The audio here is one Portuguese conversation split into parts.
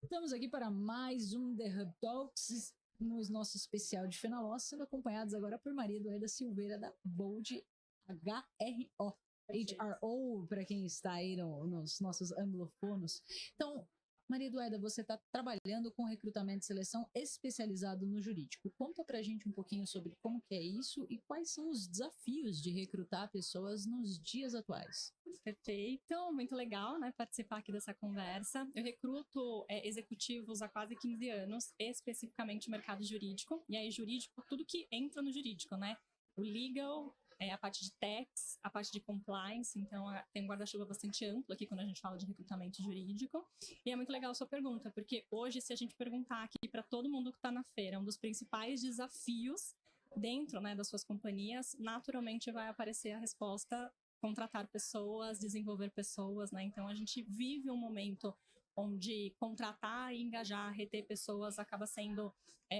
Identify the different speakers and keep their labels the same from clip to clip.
Speaker 1: Estamos aqui para mais um The Hub Talks, no nosso especial de Fenalós, sendo acompanhados agora por Maria Eduarda Silveira, da Bold HRO. HRO, para quem está aí nos nossos anglofonos. Então, Maria Eduarda, você está trabalhando com recrutamento e seleção especializado no jurídico. Conta pra gente um pouquinho sobre como que é isso e quais são os desafios de recrutar pessoas nos dias atuais.
Speaker 2: Perfeito, muito legal, né, participar aqui dessa conversa. Eu recruto executivos há quase 15 anos, especificamente no mercado jurídico. E aí, jurídico, tudo que entra no jurídico, né? O legal, a parte de tax, a parte de compliance. Então, tem um guarda-chuva bastante amplo aqui quando a gente fala de recrutamento jurídico. E é muito legal a sua pergunta, porque hoje, se a gente perguntar aqui para todo mundo que está na feira, um dos principais desafios dentro, né, das suas companhias, naturalmente vai aparecer a resposta: contratar pessoas, desenvolver pessoas, né? Então, a gente vive um momento onde contratar, engajar, reter pessoas acaba sendo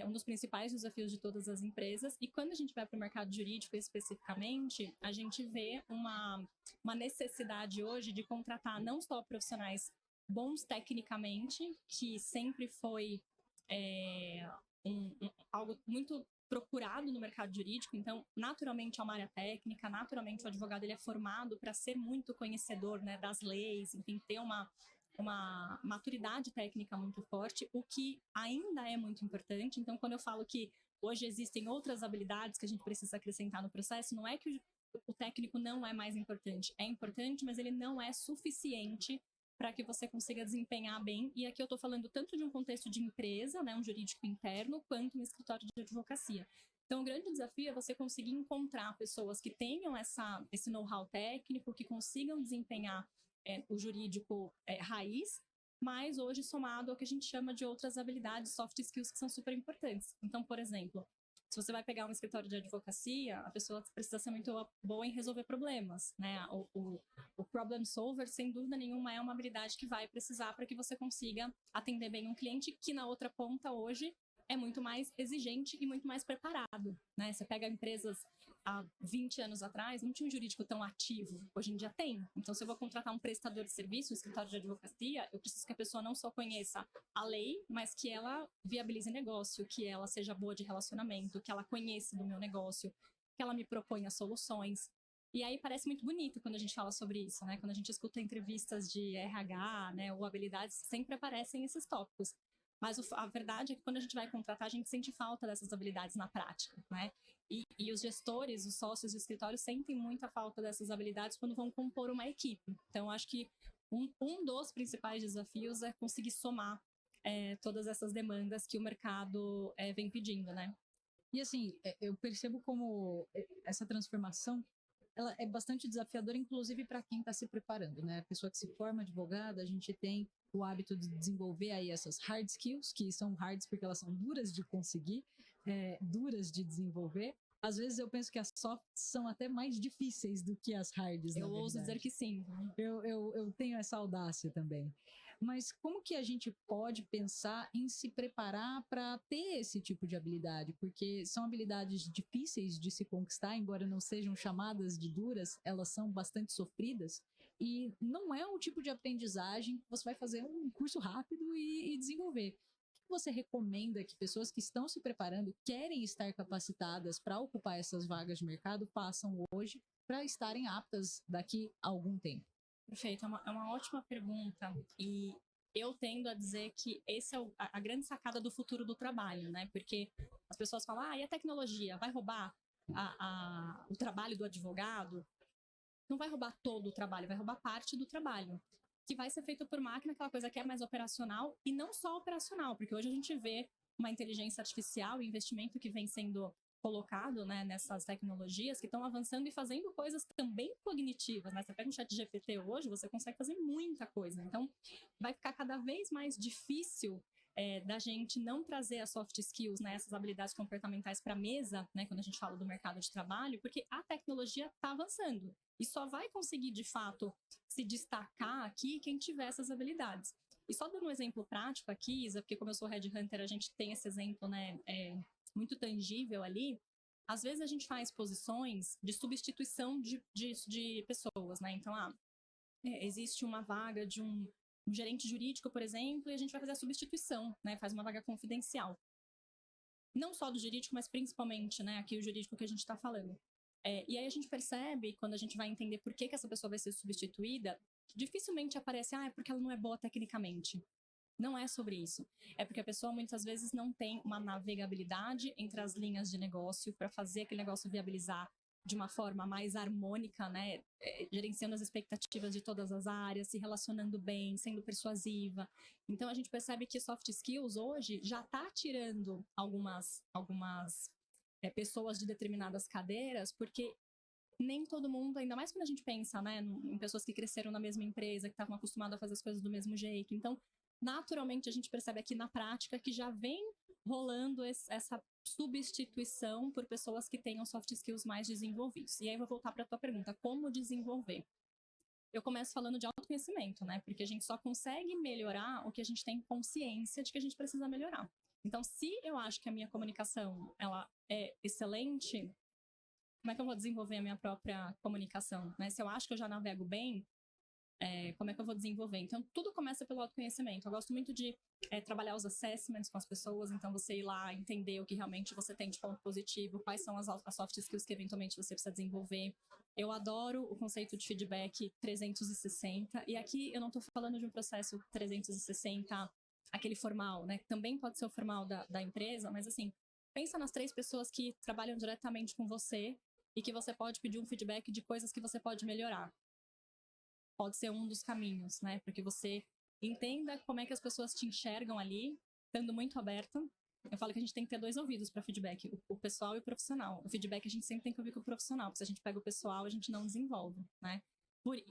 Speaker 2: um dos principais desafios de todas as empresas. E quando a gente vai para o mercado jurídico especificamente, a gente vê uma necessidade hoje de contratar não só profissionais bons tecnicamente, que sempre foi algo muito procurado no mercado jurídico. Então, naturalmente, é uma área técnica, naturalmente o advogado ele é formado para ser muito conhecedor, né, das leis, enfim, ter uma maturidade técnica muito forte, o que ainda é muito importante. Então, quando eu falo que hoje existem outras habilidades que a gente precisa acrescentar no processo, não é que o técnico não é mais importante. É importante, mas ele não é suficiente para que você consiga desempenhar bem. E aqui eu estou falando tanto de um contexto de empresa, né, um jurídico interno, quanto um escritório de advocacia. Então, o grande desafio é você conseguir encontrar pessoas que tenham esse know-how técnico, que consigam desempenhar o jurídico raiz, mas hoje somado ao que a gente chama de outras habilidades, soft skills, que são super importantes. Então, por exemplo, se você vai pegar um escritório de advocacia, a pessoa precisa ser muito boa em resolver problemas, né? O problem solver, sem dúvida nenhuma, é uma habilidade que vai precisar para que você consiga atender bem um cliente que, na outra ponta, hoje, é muito mais exigente e muito mais preparado, né? Você pega empresas há 20 anos atrás, não tinha um jurídico tão ativo. Hoje em dia tem. Então, se eu vou contratar um prestador de serviço, um escritório de advocacia, eu preciso que a pessoa não só conheça a lei, mas que ela viabilize negócio, que ela seja boa de relacionamento, que ela conheça do meu negócio, que ela me proponha soluções. E aí parece muito bonito quando a gente fala sobre isso, né? Quando a gente escuta entrevistas de RH, né, ou habilidades, sempre aparecem esses tópicos. Mas a verdade é que quando a gente vai contratar, a gente sente falta dessas habilidades na prática, né? E os gestores, os sócios do escritório sentem muita falta dessas habilidades quando vão compor uma equipe. Então, acho que um dos principais desafios é conseguir somar todas essas demandas que o mercado vem pedindo, né?
Speaker 1: E assim, eu percebo como essa transformação ela é bastante desafiadora, inclusive para quem está se preparando, né? A pessoa que se forma advogada, a gente tem o hábito de desenvolver aí essas hard skills, que são hards porque elas são duras de conseguir, duras de desenvolver. Às vezes eu penso que as softs são até mais difíceis do que as hards,
Speaker 2: eu ouso dizer que sim.
Speaker 1: Eu tenho essa audácia também. Mas como que a gente pode pensar em se preparar para ter esse tipo de habilidade? Porque são habilidades difíceis de se conquistar, embora não sejam chamadas de duras, elas são bastante sofridas. E não é um tipo de aprendizagem que você vai fazer um curso rápido e desenvolver. O que você recomenda que pessoas que estão se preparando, querem estar capacitadas para ocupar essas vagas de mercado, façam hoje para estarem aptas daqui a algum tempo?
Speaker 2: Perfeito, é uma ótima pergunta. E eu tendo a dizer que esse é a grande sacada do futuro do trabalho, né? Porque as pessoas falam, e a tecnologia vai roubar o trabalho do advogado? Não vai roubar todo o trabalho, vai roubar parte do trabalho, que vai ser feito por máquina, aquela coisa que é mais operacional, e não só operacional, porque hoje a gente vê uma inteligência artificial e investimento que vem sendo colocado, né, nessas tecnologias que estão avançando e fazendo coisas também cognitivas, né? Você pega um chat GPT hoje, você consegue fazer muita coisa. Então, vai ficar cada vez mais difícil da gente não trazer as soft skills, né, essas habilidades comportamentais para a mesa, né, quando a gente fala do mercado de trabalho, porque a tecnologia está avançando. E só vai conseguir, de fato, se destacar aqui quem tiver essas habilidades. E só dando um exemplo prático aqui, Isa, porque como eu sou headhunter, a gente tem esse exemplo, né, muito tangível ali. Às vezes a gente faz posições de substituição de pessoas, né? Então, existe uma vaga de um um gerente jurídico, por exemplo, e a gente vai fazer a substituição, né? Faz uma vaga confidencial. Não só do jurídico, mas principalmente, né? Aqui o jurídico que a gente está falando. E aí a gente percebe, quando a gente vai entender por que essa pessoa vai ser substituída, dificilmente aparece, é porque ela não é boa tecnicamente. Não é sobre isso. É porque a pessoa muitas vezes não tem uma navegabilidade entre as linhas de negócio para fazer aquele negócio viabilizar de uma forma mais harmônica, né? Gerenciando as expectativas de todas as áreas, se relacionando bem, sendo persuasiva. Então a gente percebe que soft skills hoje já está tirando algumas pessoas de determinadas cadeiras, porque nem todo mundo, ainda mais quando a gente pensa, né, em pessoas que cresceram na mesma empresa, que estavam acostumadas a fazer as coisas do mesmo jeito. Então, naturalmente, a gente percebe aqui na prática que já vem rolando essa substituição por pessoas que tenham soft skills mais desenvolvidos. E aí eu vou voltar para a tua pergunta, como desenvolver? Eu começo falando de autoconhecimento, né? Porque a gente só consegue melhorar o que a gente tem consciência de que a gente precisa melhorar. Então, se eu acho que a minha comunicação, ela é excelente, como é que eu vou desenvolver a minha própria comunicação, né? Se eu acho que eu já navego bem, como é que eu vou desenvolver? Então, tudo começa pelo autoconhecimento. Eu gosto muito de trabalhar os assessments com as pessoas, então você ir lá entender o que realmente você tem de ponto positivo, quais são as soft skills que eventualmente você precisa desenvolver. Eu adoro o conceito de feedback 360, e aqui eu não estou falando de um processo 360, aquele formal, né? Que também pode ser o formal da empresa, mas assim, pensa nas 3 pessoas que trabalham diretamente com você e que você pode pedir um feedback de coisas que você pode melhorar. Pode ser um dos caminhos, né? Porque você entenda como é que as pessoas te enxergam ali, estando muito aberto. Eu falo que a gente tem que ter 2 ouvidos para feedback, o pessoal e o profissional. O feedback a gente sempre tem que ouvir com o profissional, porque se a gente pega o pessoal, a gente não desenvolve, né?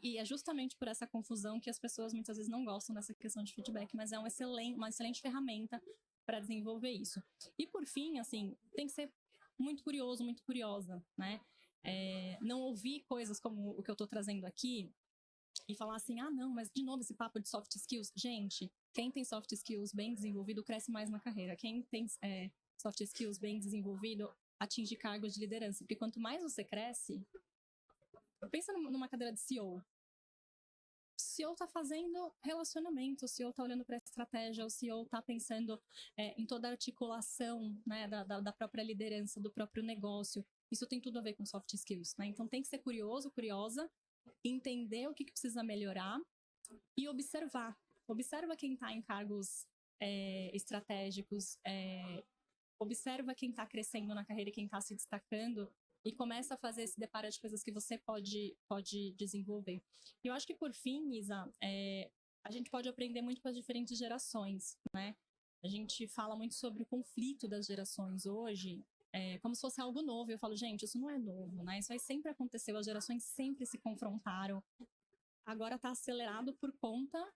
Speaker 2: E é justamente por essa confusão que as pessoas muitas vezes não gostam dessa questão de feedback, mas é uma excelente ferramenta para desenvolver isso. E por fim, assim, tem que ser muito curioso, muito curiosa, né? Não ouvir coisas como o que eu estou trazendo aqui e falar assim, não, mas de novo esse papo de soft skills. Gente, quem tem soft skills bem desenvolvido cresce mais na carreira. Quem tem soft skills bem desenvolvido atinge cargos de liderança. Porque quanto mais você cresce, pensa numa cadeira de CEO. O CEO está fazendo relacionamento, o CEO está olhando para a estratégia, o CEO está pensando em toda a articulação, né, da própria liderança, do próprio negócio. Isso tem tudo a ver com soft skills, né? Então tem que ser curioso, curiosa, entender o que precisa melhorar e observar. Observa quem está em cargos estratégicos, observa quem está crescendo na carreira e quem está se destacando e começa a fazer esse deparo de coisas que você pode desenvolver. E eu acho que, por fim, Isa, a gente pode aprender muito com as diferentes gerações, né? A gente fala muito sobre o conflito das gerações hoje, como se fosse algo novo. Eu falo, gente, isso não é novo, né? Isso aí sempre aconteceu, as gerações sempre se confrontaram. Agora está acelerado por conta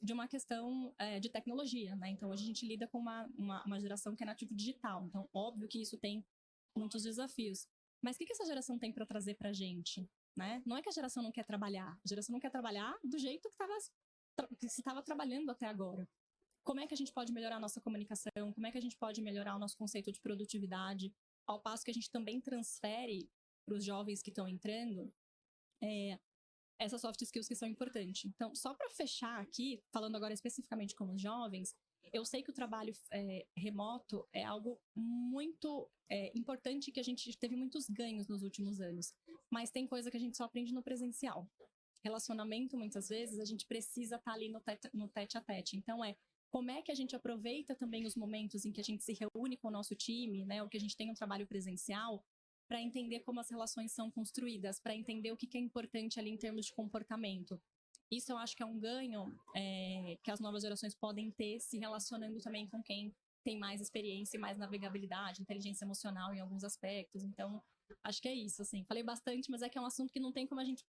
Speaker 2: de uma questão de tecnologia, né? Então, hoje a gente lida com uma geração que é nativo digital. Então, óbvio que isso tem muitos desafios. Mas o que essa geração tem para trazer para a gente, né? Não é que a geração não quer trabalhar. A geração não quer trabalhar do jeito que se estava trabalhando até agora. Como é que a gente pode melhorar a nossa comunicação? Como é que a gente pode melhorar o nosso conceito de produtividade? Ao passo que a gente também transfere para os jovens que estão entrando essas soft skills que são importantes. Então, só para fechar aqui, falando agora especificamente com os jovens, eu sei que o trabalho remoto é algo muito importante, que a gente teve muitos ganhos nos últimos anos, mas tem coisa que a gente só aprende no presencial. Relacionamento, muitas vezes, a gente precisa estar ali no tete a tete. Então, como é que a gente aproveita também os momentos em que a gente se reúne com o nosso time, né, ou que a gente tem um trabalho presencial, para entender como as relações são construídas, para entender o que é importante ali em termos de comportamento. Isso eu acho que é um ganho que as novas gerações podem ter, se relacionando também com quem tem mais experiência e mais navegabilidade, inteligência emocional em alguns aspectos. Então, acho que é isso, assim. Falei bastante, mas é que é um assunto que não tem como a gente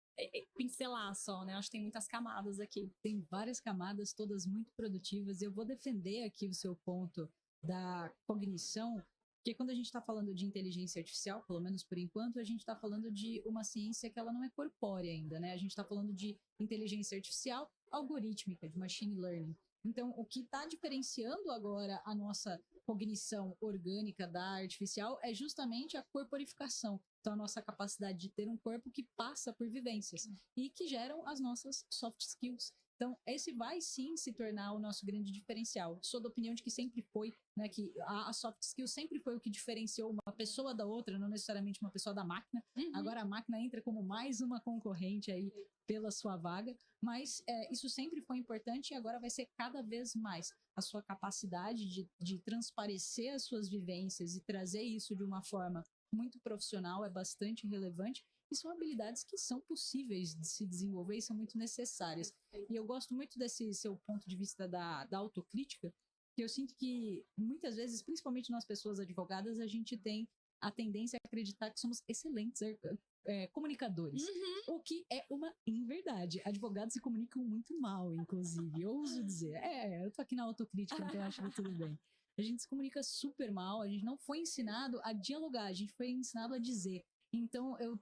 Speaker 2: pincelar só, né? Acho que tem muitas camadas aqui.
Speaker 1: Tem várias camadas, todas muito produtivas. Eu vou defender aqui o seu ponto da cognição, porque quando a gente está falando de inteligência artificial, pelo menos por enquanto, a gente está falando de uma ciência que ela não é corpórea ainda, né? A gente está falando de inteligência artificial algorítmica, de machine learning. Então, o que está diferenciando agora a nossa cognição orgânica da artificial é justamente a corporificação. Então, a nossa capacidade de ter um corpo que passa por vivências e que geram as nossas soft skills. Então, esse vai sim se tornar o nosso grande diferencial. Sou da opinião de que sempre foi, né, que a soft skill sempre foi o que diferenciou uma pessoa da outra, não necessariamente uma pessoa da máquina. Agora a máquina entra como mais uma concorrente aí pela sua vaga, mas isso sempre foi importante e agora vai ser cada vez mais. A sua capacidade de transparecer as suas vivências e trazer isso de uma forma muito profissional é bastante relevante. E são habilidades que são possíveis de se desenvolver e são muito necessárias. E eu gosto muito desse seu ponto de vista da autocrítica, que eu sinto que muitas vezes, principalmente nós pessoas advogadas, a gente tem a tendência a acreditar que somos excelentes comunicadores, o que é uma inverdade. Advogados se comunicam muito mal, inclusive, eu ouso dizer. Eu tô aqui na autocrítica, então eu acho que tudo bem. A gente se comunica super mal, a gente não foi ensinado a dialogar, a gente foi ensinado a dizer. Então, eu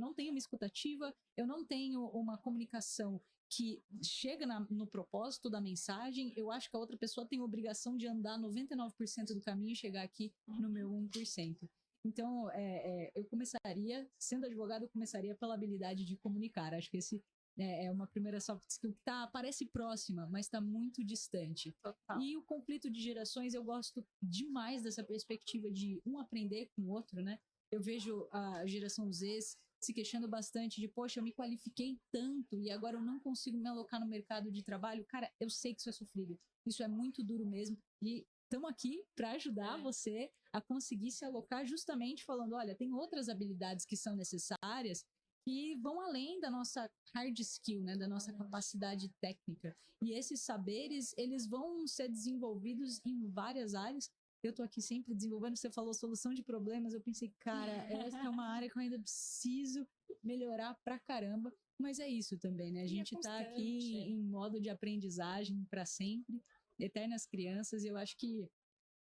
Speaker 1: não tenho uma escutativa, eu não tenho uma comunicação que chega no propósito da mensagem. Eu acho que a outra pessoa tem a obrigação de andar 99% do caminho e chegar aqui no meu 1%. Então, eu começaria, sendo advogado, eu começaria pela habilidade de comunicar. Acho que esse é uma primeira soft skill que parece próxima, mas está muito distante.
Speaker 2: Total.
Speaker 1: E o conflito de gerações, eu gosto demais dessa perspectiva de um aprender com o outro, né? Eu vejo a geração Z se queixando bastante de, poxa, eu me qualifiquei tanto e agora eu não consigo me alocar no mercado de trabalho. Cara, eu sei que isso é sofrido, isso é muito duro mesmo e estamos aqui para ajudar você a conseguir se alocar justamente falando, olha, tem outras habilidades que são necessárias que vão além da nossa hard skill, né, da nossa capacidade técnica. E esses saberes, eles vão ser desenvolvidos em várias áreas. Eu tô aqui sempre desenvolvendo, você falou solução de problemas, eu pensei, cara, essa é uma área que eu ainda preciso melhorar pra caramba, mas é isso também, né? A gente tá aqui em modo de aprendizagem para sempre, eternas crianças, e eu acho que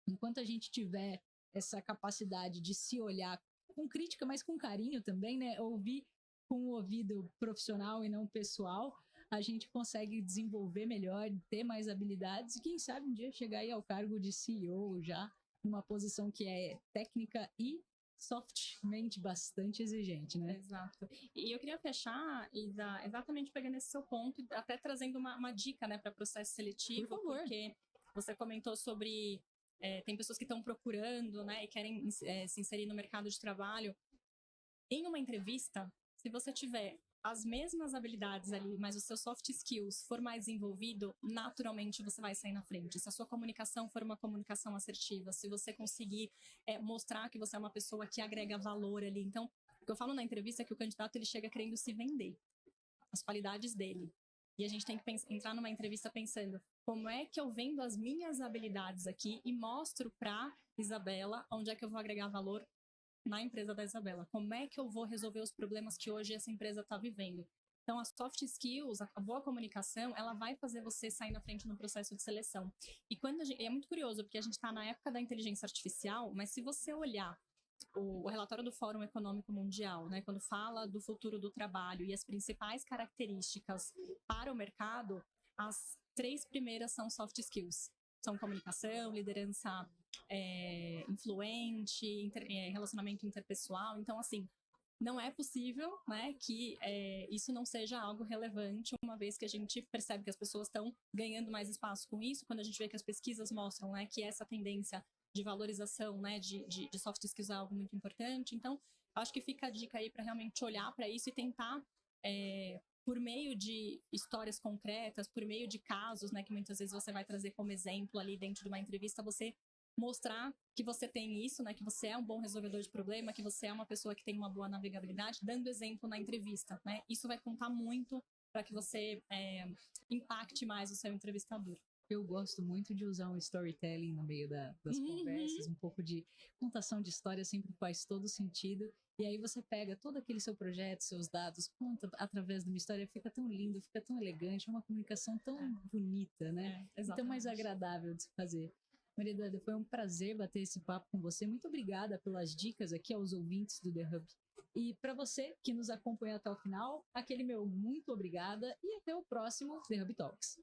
Speaker 1: enquanto a gente tiver essa capacidade de se olhar com crítica, mas com carinho também, né? Ouvir com o ouvido profissional e não pessoal, a gente consegue desenvolver melhor, ter mais habilidades e quem sabe um dia chegar aí ao cargo de CEO já, numa posição que é técnica e softmente bastante exigente, né?
Speaker 2: Exato. E eu queria fechar, Isa, exatamente pegando esse seu ponto, até trazendo uma dica, né, para processo seletivo,
Speaker 1: por favor.
Speaker 2: Porque você comentou sobre tem pessoas que estão procurando, né, e querem se inserir no mercado de trabalho. Em uma entrevista, se você tiver as mesmas habilidades ali, mas o seu soft skills for mais envolvido, naturalmente você vai sair na frente. Se a sua comunicação for uma comunicação assertiva, se você conseguir mostrar que você é uma pessoa que agrega valor ali. Então, o que eu falo na entrevista é que o candidato ele chega querendo se vender, as qualidades dele. E a gente tem que entrar numa entrevista pensando, como é que eu vendo as minhas habilidades aqui e mostro para Isabela onde é que eu vou agregar valor na empresa da Isabela? Como é que eu vou resolver os problemas que hoje essa empresa está vivendo? Então, as soft skills, a boa comunicação, ela vai fazer você sair na frente no processo de seleção. E é muito curioso, porque a gente está na época da inteligência artificial, mas se você olhar o relatório do Fórum Econômico Mundial, né, quando fala do futuro do trabalho e as principais características para o mercado, as 3 primeiras são soft skills. São comunicação, liderança influente, relacionamento interpessoal. Então, assim, não é possível, né, que isso não seja algo relevante, uma vez que a gente percebe que as pessoas estão ganhando mais espaço com isso, quando a gente vê que as pesquisas mostram, né, que essa tendência de valorização, né, de soft skills é algo muito importante. Então, acho que fica a dica aí para realmente olhar para isso e tentar, por meio de histórias concretas, por meio de casos, né, que muitas vezes você vai trazer como exemplo ali dentro de uma entrevista, você mostrar que você tem isso, né, que você é um bom resolvedor de problema, que você é uma pessoa que tem uma boa navegabilidade, dando exemplo na entrevista, né? Isso vai contar muito para que você impacte mais o seu entrevistador.
Speaker 1: Eu gosto muito de usar um storytelling no meio das conversas, um pouco de contação de história sempre faz todo sentido. E aí você pega todo aquele seu projeto, seus dados, conta através de uma história, fica tão lindo, fica tão elegante, é uma comunicação tão bonita, né? Tão mais agradável de se fazer. Maria Eduarda, foi um prazer bater esse papo com você. Muito obrigada pelas dicas aqui aos ouvintes do The Hub. E para você que nos acompanha até o final, aquele meu muito obrigada e até o próximo The Hub Talks.